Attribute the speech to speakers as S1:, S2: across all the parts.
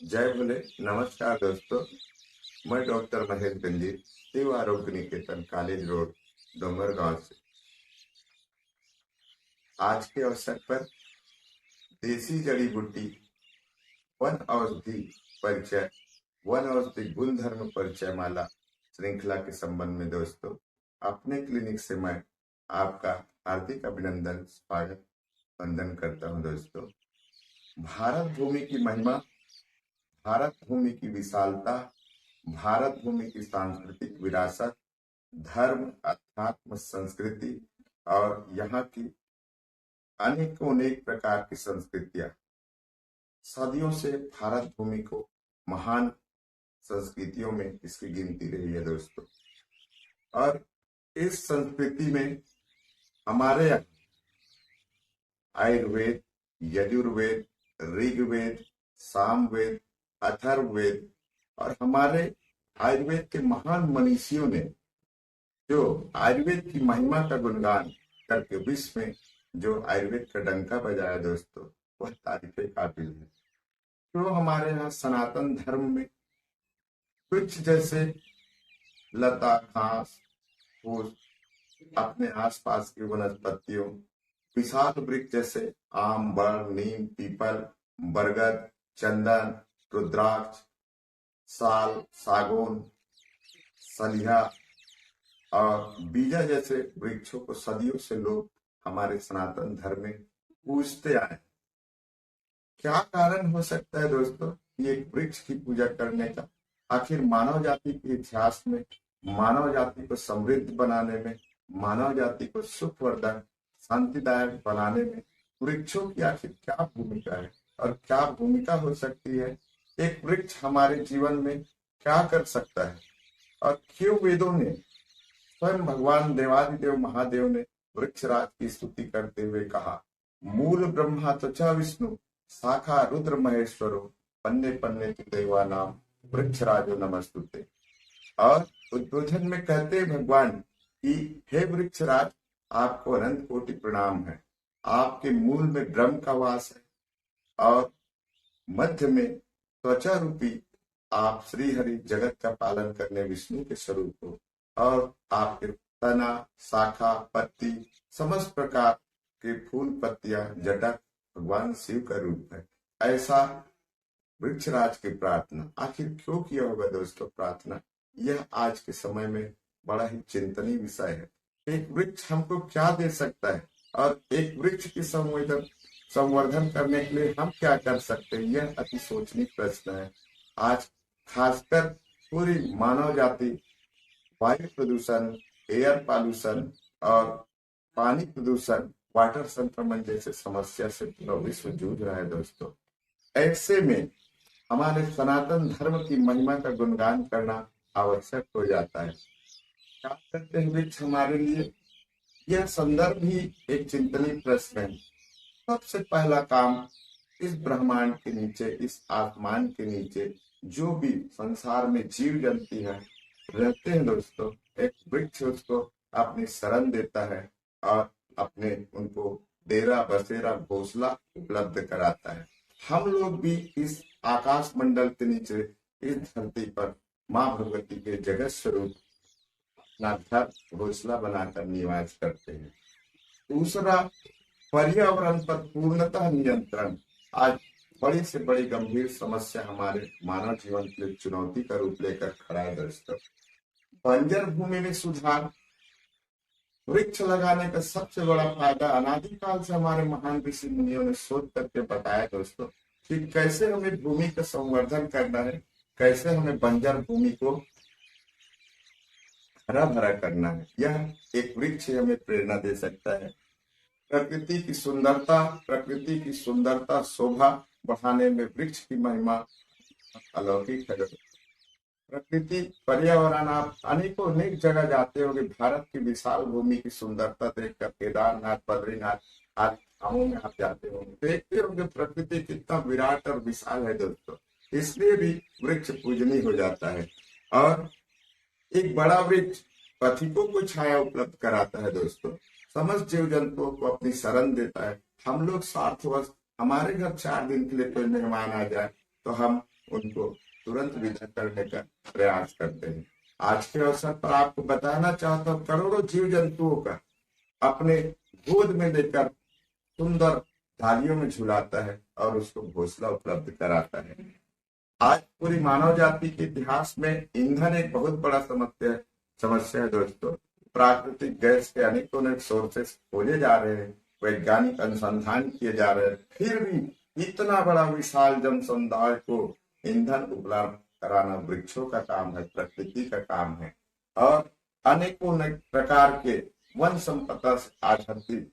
S1: जय भोले। नमस्कार दोस्तों, मैं डॉक्टर महेश गंजी, शिव आरोग्य निकेतन कॉलेज रोड, डोंगरगांव से। आज के अवसर पर देसी जड़ी बूटी वन औषधि परिचय, वन औषधि गुण धर्म परिचय माला श्रृंखला के संबंध में दोस्तों, अपने क्लिनिक से मैं आपका हार्दिक अभिनंदन, स्वागत, वंदन करता हूं दोस्तों। भारत भूमि की महिमा, भारत भूमि की विशालता, भारत भूमि की सांस्कृतिक विरासत, धर्म, अध्यात्म, संस्कृति और यहाँ की अनेकों अनेक प्रकार की संस्कृतियां सदियों से भारत भूमि को महान संस्कृतियों में इसकी गिनती रही है दोस्तों। और इस संस्कृति में हमारे यहाँ आयुर्वेद, यजुर्वेद, ऋग्वेद, सामवेद, अथर्ववेद और हमारे आयुर्वेद के महान मनीषियों ने जो आयुर्वेद की महिमा का गुणगान करके विश्व में जो आयुर्वेद का डंका बजाया दोस्तों, वह तारीफ काबिल है। तो हमारे यहाँ सनातन धर्म में कुछ जैसे लता, घास, फूस, अपने आसपास की वनस्पतियों, विशाल वृक्ष जैसे आम, बड़, नीम, पीपल, बरगद, चंदन, रुद्राक्ष, साल, सागौन, सलिया और बीजा जैसे वृक्षों को सदियों से लोग हमारे सनातन धर्म में पूजते आए। क्या कारण हो सकता है दोस्तों ये वृक्ष की पूजा करने का? आखिर मानव जाति के इतिहास में, मानव जाति को समृद्ध बनाने में, मानव जाति को सुखवर्धक, शांतिदायक बनाने में वृक्षों की आखिर क्या भूमिका है और क्या भूमिका हो सकती है? एक वृक्ष हमारे जीवन में क्या कर सकता है और क्यों वेदों ने, स्वयं भगवान देवादिदेव महादेव ने वृक्षराज की स्तुति करते हुए कहा, मूल ब्रह्मा त्वचा विष्णु, शाखा रुद्र महेश्वरो, पन्ने पन्ने तु देवा नाम, वृक्षराजो नमस्तुते। और उद्बोधन में कहते भगवान कि हे वृक्षराज, आपको अनंत कोटि प्रणाम है। आपके मूल में ब्रह्म का वास है और मध्य में त्वचा रूपी आप श्री हरि जगत का पालन करने विष्णु के स्वरूप हो और आपके तना, शाखा, पत्ती, समस्त प्रकार के फूल, पत्तियां, जटा भगवान शिव का रूप है। ऐसा वृक्षराज की प्रार्थना आखिर क्यों किया होगा दोस्तों? प्रार्थना यह आज के समय में बड़ा ही चिंतनीय विषय है। एक वृक्ष हमको क्या दे सकता है और एक वृक्ष की संवर्धन करने के लिए हम क्या कर सकते हैं, यह अति सोचनीय प्रश्न है। आज खासकर पूरी मानव जाति वायु प्रदूषण, एयर पॉल्यूशन और पानी प्रदूषण, वाटर संक्रमण जैसे समस्या से पूरा विश्व जूझ रहा है दोस्तों। ऐसे में हमारे सनातन धर्म की महिमा का गुणगान करना आवश्यक हो जाता है। क्या करते हैं वृक्ष हमारे लिए? यह संदर्भ ही एक चिंतनीय प्रश्न है। सबसे पहला काम, इस ब्रह्मांड के नीचे, इस आसमान के नीचे जो भी संसार में जीव जंतु है रहते हैं दोस्तों, एक वृक्ष उसको अपनी शरण देता है और अपने उनको डेरा बसेरा घोंसला उपलब्ध कराता है। हम लोग भी इस आकाश मंडल के नीचे, इस धरती पर माँ भगवती के जगत स्वरूप अपना घर घोंसला बनाकर निवास करते हैं। दूसरा, पर्यावरण पर पूर्णतः नियंत्रण आज बड़ी से बड़ी गंभीर समस्या हमारे मानव जीवन के लिए चुनौती का रूप लेकर खड़ा है दोस्तों। बंजर भूमि में सुधार, वृक्ष लगाने का सबसे बड़ा फायदा अनादिकाल से हमारे महान ऋषि मुनियों ने शोध करके बताया दोस्तों कि कैसे हमें भूमि का संवर्धन करना है, कैसे हमें बंजर भूमि को हरा भरा करना है। यह एक वृक्ष हमें प्रेरणा दे सकता है। प्रकृति की सुंदरता शोभा बढ़ाने में वृक्ष की महिमा अलौकिक है। प्रकृति, पर्यावरण, आप अनेकों अनेक जगह जाते होंगे, भारत की विशाल भूमि की सुंदरता देखकर केदारनाथ, बद्रीनाथ आदि धामों में आप जाते होंगे, देखते होंगे प्रकृति कितना विराट और विशाल है दोस्तों। इसलिए भी वृक्ष पूजनीय हो जाता है। और एक बड़ा वृक्ष पथिकों को छाया उपलब्ध कराता है दोस्तों, समस्त जीव जंतुओं को अपनी शरण देता है। हम लोग स्वार्थवश, हमारे घर 4 दिन के लिए कोई मेहमान आ जाए तो हम उनको तुरंत विदा करने का प्रयास करते हैं। आज के अवसर पर आपको बताना चाहता हूँ, करोड़ों जीव जंतुओं का अपने गोद में लेकर सुंदर थालियों में झुलाता है और उसको घोंसला उपलब्ध कराता है। आज पूरी मानव जाति के इतिहास में ईंधन एक बहुत बड़ा समस्या है दोस्तों। प्राकृतिक गैस के अनेकों अनेक सोर्सेस खोजे जा रहे हैं, वैज्ञानिक अनुसंधान किए जा रहे हैं, फिर भी इतना बड़ा विशाल जन समुदाय को ईंधन उपलब्ध कराना वृक्षों का काम है, प्रकृति का काम है। और अनेकों अनेक प्रकार के वन संपदा से आच्छादित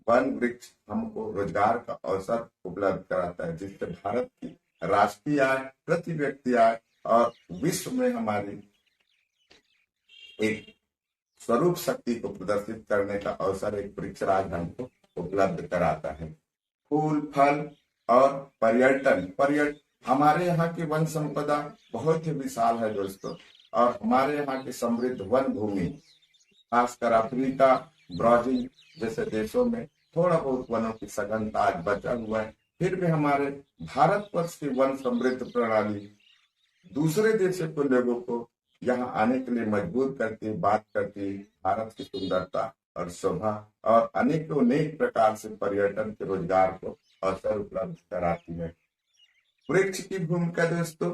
S1: वन वृक्ष हमको रोजगार का अवसर उपलब्ध कराता है, जिससे भारत की राष्ट्रीय आय, प्रति व्यक्ति आय और विश्व में हमारी एक स्वरूप शक्ति को प्रदर्शित करने का अवसर एक वृक्षराज हमको उपलब्ध कराता है। फूल, फल और पर्यटन हमारे यहाँ की वन संपदा बहुत ही विशाल है दोस्तों। और हमारे यहाँ की समृद्ध वन भूमि, खासकर अफ्रीका, ब्राजील जैसे देशों में थोड़ा बहुत वनों की सघनता आज बचा हुआ है, फिर भी हमारे भारतवर्ष की वन समृद्ध प्रणाली दूसरे देशों के लोगों को यहाँ आने के लिए मजबूर करती, बात करती भारत की सुंदरता और शोभा और अनेकों अनेक प्रकार से पर्यटन के रोजगार को अवसर उपलब्ध कराती है। वृक्ष की भूमिका दोस्तों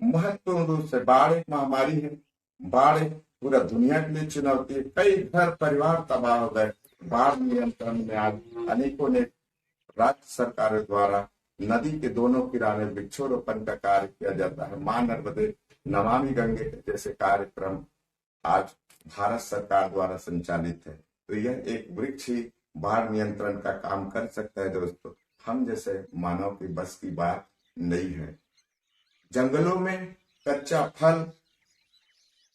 S1: महत्वपूर्ण रूप से, बाढ़ एक महामारी है, बाढ़ पूरा दुनिया के लिए चुनौती है। कई घर परिवार तबाह हो गए। बाढ़ नियंत्रण में आज अनेकों ने राज्य सरकारों द्वारा नदी के दोनों किनारे वृक्षारोपण का कार्य किया जाता है। मां नर्मदे, नमामि गंगे जैसे कार्यक्रम आज भारत सरकार द्वारा संचालित है। तो यह एक वृक्ष ही बाढ़ नियंत्रण का काम कर सकता है दोस्तों। हम जैसे मानव की बस की बात नहीं है। जंगलों में कच्चा फल,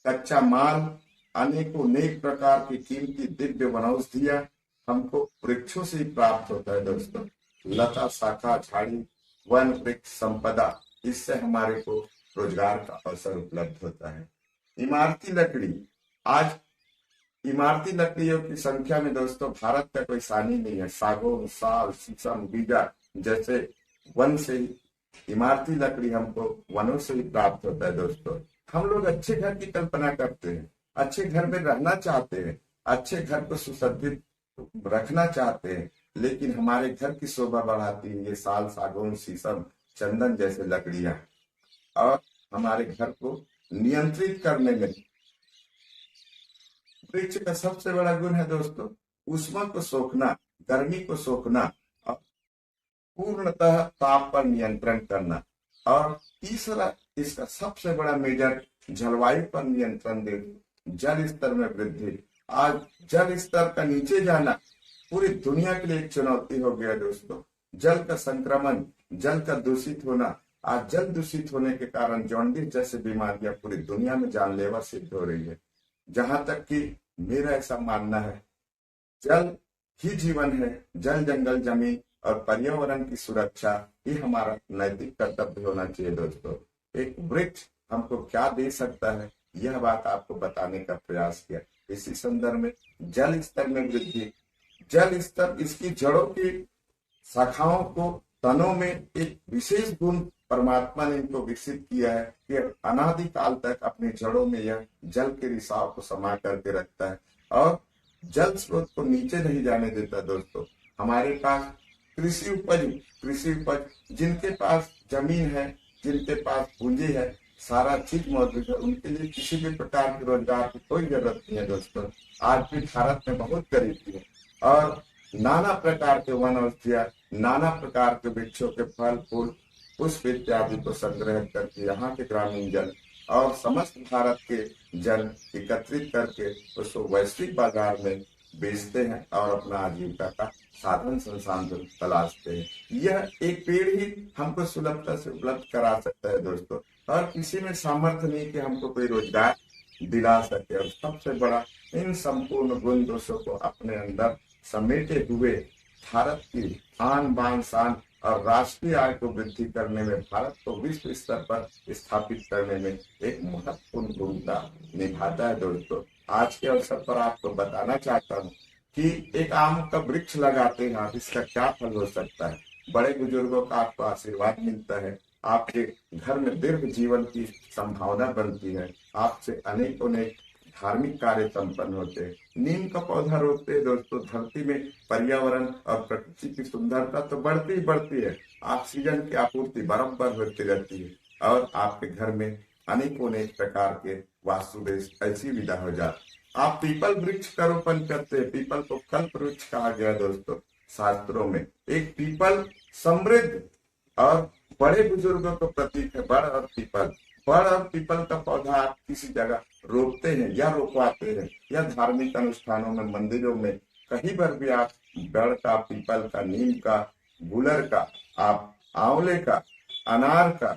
S1: कच्चा माल, अनेकों अनेक प्रकार की कीमती दिव्य वनौषधियां हमको वृक्षों से ही प्राप्त होता है दोस्तों। लता, शाखा, झाड़ी, वन वृक्ष संपदा, इससे हमारे को रोजगार का अवसर उपलब्ध होता है। इमारती लकड़ी, आज इमारती लकड़ियों की संख्या में दोस्तों भारत का कोई सानी नहीं है। सागौन, साल, शीशम, बीजा जैसे वन से ही इमारती लकड़ी हमको वनों से ही प्राप्त होता है दोस्तों। हम लोग अच्छे घर की कल्पना करते हैं, अच्छे घर में रहना चाहते हैं, अच्छे घर को सुसज्जित रखना चाहते हैं, लेकिन हमारे घर की शोभा बढ़ाती है ये साल, सागौन, शीशम, चंदन जैसे लकड़ियां। और हमारे घर को नियंत्रित करने में वृक्ष का सबसे बड़ा गुण है दोस्तों ऊष्मा को सोखना, गर्मी को सोखना और पूर्णतः ताप पर नियंत्रण करना। और तीसरा इसका सबसे बड़ा मेजर जलवायु पर नियंत्रण दे, जल स्तर में वृद्धि। आज जल स्तर का नीचे जाना पूरी दुनिया के लिए एक चुनौती हो गया दोस्तों। जल का संक्रमण, जल का दूषित होना, आज जल दूषित होने के कारण जॉन्डिस जैसे बीमारियां पूरी दुनिया में जानलेवा सिद्ध हो रही है। जहां तक कि मेरा ऐसा मानना है, जल ही जीवन है। जल, जंगल, जमीन और पर्यावरण की सुरक्षा ही हमारा नैतिक कर्तव्य होना चाहिए दोस्तों। एक वृक्ष हमको क्या दे सकता है, यह बात आपको बताने का प्रयास किया। इसी संदर्भ में जल स्तर में वृद्धि, जल स्तर इसकी जड़ों की शाखाओं को, तनों में एक विशेष गुण परमात्मा ने इनको विकसित किया है कि अनादिकाल तक अपनी जड़ों में यह जल के रिसाव को समा करके रखता है और जल स्रोत को नीचे नहीं जाने देता दोस्तों। हमारे पास कृषि उपज जिनके पास जमीन है, जिनके पास पूंजी है, सारा चीज मौजूद है, उनके लिए किसी भी प्रकार के रोजगार की कोई जरूरत नहीं है दोस्तों। आज भी भारत में बहुत गरीबी है और नाना प्रकार के वन औषधियां, नाना प्रकार के वृक्षों के फल, फूल, पुष्प इत्यादि को संग्रह करके यहाँ के ग्रामीण जन और समस्त भारत के जन एकत्रित करके उसको वैश्विक बाजार में बेचते हैं और अपना आजीविका का साधन संसाधन तलाशते हैं। यह एक पेड़ ही हमको सुलभता से उपलब्ध करा सकता है दोस्तों। और किसी में सामर्थ्य नहीं कि हमको कोई रोजगार दिला सके। और सबसे बड़ा, इन संपूर्ण गुण दोषों को अपने अंदर समेटे हुए भारत की आन बान शान और राष्ट्रीय आय को वृद्धि करने में, भारत को विश्व स्तर पर स्थापित करने में एक महत्वपूर्ण भूमिका निभाता है दोस्तों। आज के अवसर पर आपको बताना चाहता हूँ कि एक आम का वृक्ष लगाते हैं आप, इसका क्या फल हो सकता है। बड़े बुजुर्गों का आपको आशीर्वाद मिलता है, आपके घर में दीर्घ जीवन की संभावना बनती है। आपसे अनेकों अनेक धार्मिक कार्य संपन्न होते हैं। नीम का पौधा रोपते हैं दोस्तों, धरती में पर्यावरण और प्रकृति की सुंदरता तो बढ़ती ही बढ़ती है, ऑक्सीजन की आपूर्ति बराबर होती रहती है और आपके घर में अनेकों अनेक प्रकार के वास्तुदेश ऐसी विदा हो जाती। आप पीपल वृक्ष का रोपण करते हैं। पीपल को कल्प वृक्ष कहा गया है दोस्तों शास्त्रों में। एक पीपल समृद्ध और बड़े बुजुर्गों को प्रतीक है। बड़ और पीपल का पौधा आप किसी जगह रोपते हैं या रोपवाते हैं या धार्मिक अनुष्ठानों में, मंदिरों में, कहीं पर भी आप बड़ का, पीपल का, नीम का, गुलर का, आप आंवले का, अनार का,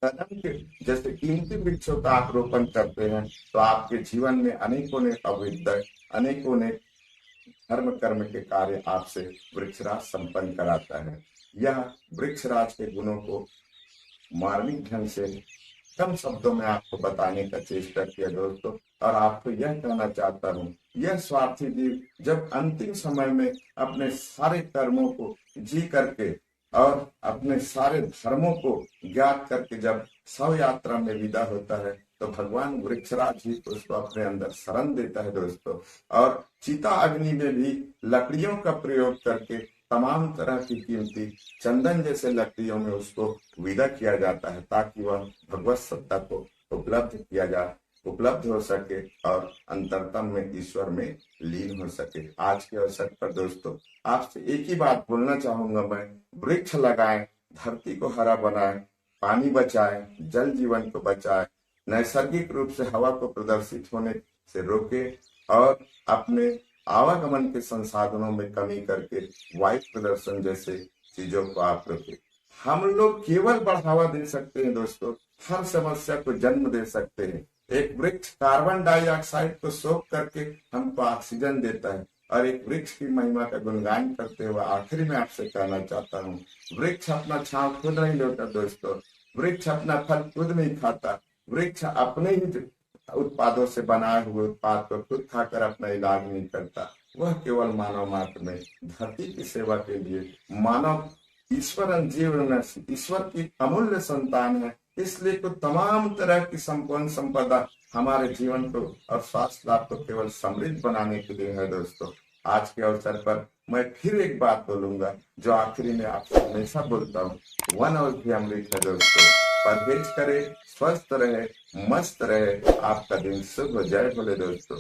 S1: कदम के जैसे कीमती वृक्षों का आप रोपण करते हैं तो आपके जीवन में अनेकों ने अभ्युदय, अनेकों ने धर्म कर्म के कार्य आपसे वृक्षराज संपन्न कराता है। यह वृक्षराज के गुणों को मार्मिक ढंग से कम शब्दों में आपको बताने का चेष्टा किया दोस्तों, और आपको यह कहना चाहता हूँ, यह स्वार्थी जीव जब अंतिम समय में अपने सारे कर्मों को जी करके और अपने सारे धर्मों को ज्ञात करके जब शव यात्रा में विदा होता है तो भगवान वृक्षराज ही उसको अपने अंदर शरण देता है दोस्तों। और चिता अग्नि में भी लकड़ियों का प्रयोग करके तमाम तरह की कीमती चंदन जैसे लकड़ियों में उसको विदा किया जाता है ताकि वह भगवत सत्ता को उपलब्ध हो सके और अंतरतम में ईश्वर में लीन हो सके। आज के अवसर पर दोस्तों आपसे एक ही बात बोलना चाहूंगा मैं, वृक्ष लगाएं, धरती को हरा बनाएं, पानी बचाएं, जल जीवन को बचाएं, नैसर्गिक रूप से हवा को प्रदर्शित होने से रोके और अपने आवागमन के संसाधनों में कमी करके वायु प्रदर्शन जैसे चीजों को आप रोके। हम लोग केवल बढ़ावा दे सकते हैं दोस्तों, हर समस्या को जन्म दे सकते हैं। एक वृक्ष कार्बन डाइऑक्साइड को सोख करके हमको ऑक्सीजन देता है और एक वृक्ष की महिमा का गुणगान करते हुए आखिरी में आपसे कहना चाहता हूँ, वृक्ष अपना छांव खुद नहीं लेता दोस्तों, वृक्ष अपना फल खुद नहीं खाता, वृक्ष अपने ही उत्पादों से बनाए हुए उत्पाद को खुद खाकर अपना इलाज नहीं करता। वह केवल मानव मात्र में धरती की सेवा के लिए, मानव ईश्वर जीवन ईश्वर की अमूल्य संतान है, इसलिए तो तमाम तरह की संपूर्ण संपदा हमारे जीवन को और स्वास्थ्य लाभ को केवल समृद्ध बनाने के लिए है दोस्तों। आज के अवसर पर मैं फिर एक बात बोलूंगा जो आखिरी में आपसे हमेशा बोलता हूँ, वन और भी अमृत है दोस्तों। परहेज करे, स्वस्थ रहे, मस्त रहे, आपका दिन शुभ हो। जय भोले दोस्तों।